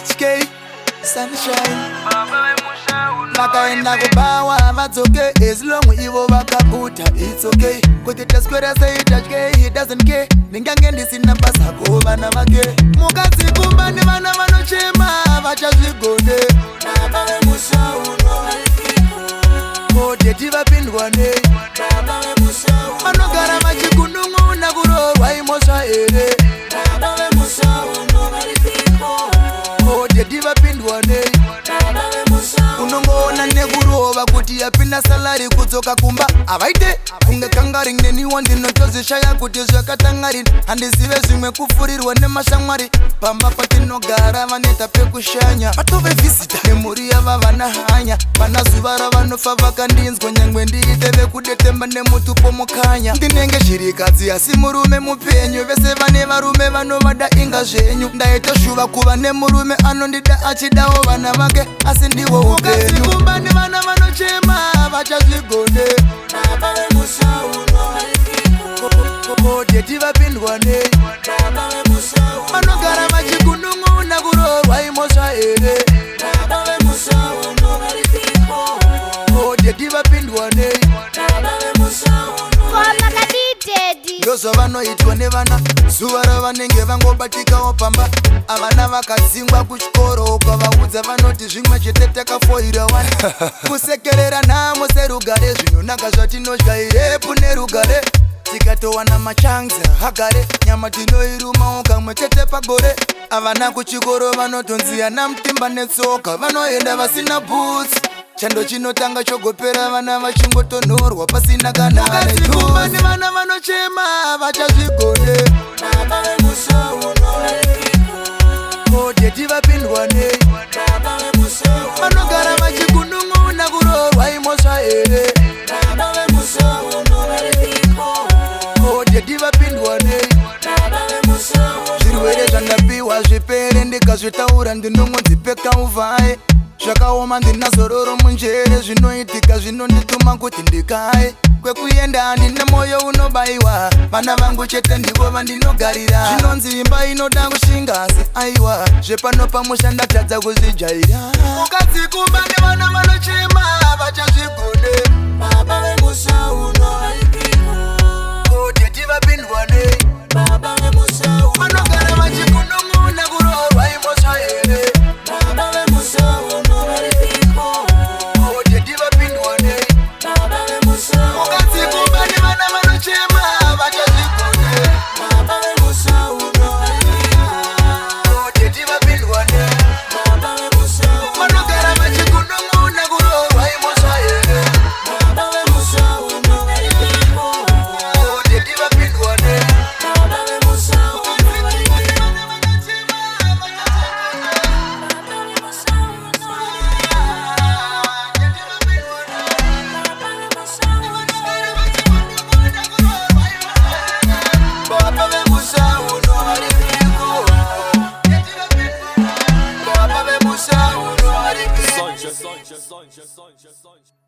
HK Sunshine Makaenda kubawa madzoke as long ivo vakabuta it's okay kuti taswera say touch he doesn't care ningange ndisina basa kuvana vake mukadzi kumba nevana vanochema vachazvigonde baba vemusha kodeti vapindwa nei baba vemusha vanogara vachikunun'una kurohwa imosva here baba vemusha kodeti vapindwa nei unongoona nekurova kuti yapinda salari kudzoka kumba avaite kunge kangaring neniwa ndinotozishaya kuti zvakatangarini handizive zvimwe kufurirwa nemashamwari pamba patinogara vaneta pekushanya vatove visita nemhuri yava vana hanya vana zuva ravanofa vakandinzwa nyangwe ndiite vekudetemba nemutupo mukanya ndinenge shirikadzi asi murume mupenyu vese vane varume vanovada inga zvenyu ndaitoshuva kuva nemurume anondida achidawo vana vake asi ndiwo upenyu kumba nevana vanochema vachazvigonde baba vemusha kodeti vapindwa nei baba vemusha vanogara vachikunun'una kurohwa imosva here baba vemusha kodeti vapindwa nei baba vemusha ndozvavanoitwa nevana zuva ravanenge vangobatikawo pamba avana vakadzingwa kuchikoro ukavaudza vanoti zvimwe chete takafoira wana kusekerera nhamo serugare zvinonaka zvatinodya irepu nerugare tikatowana machanza hagare nyama tinoirumawo kamwe chete pagore avana kuchikoro vanotonziyana mutimba netsoka vanoenda vasina bhutsi chando chinotanga chogopera vana vachingotonhorwa pasina kana nekumba nevana vanochema vachazvigonde baba vemusha kodeti vapindwa nei baba vemusha vanogara vachikunun'una kurohwa imosva here baba vemusha kodeti vapindwa nei baba vemusha zvirwere zvandapiwa zvipere ndikazvitaura ndinongodzipeka uvhaye zvakaoma ndinazororo munjere zvinoitika zvinondituma kuti ndikaye kwekuenda handine moyo unobayiwa vana vangu chete ndivo vandinogarira zvinonzi imba inoda kushingasi aiwa zvepano pamusha ndatadza kuzvijaira mukadzi kumba nevana vanochema vachazvigonde baba vemusha kodeti vapindwa nei baba vemusha vanogara vachikunun'una kurohwa imosva here baba vemusha Sonja.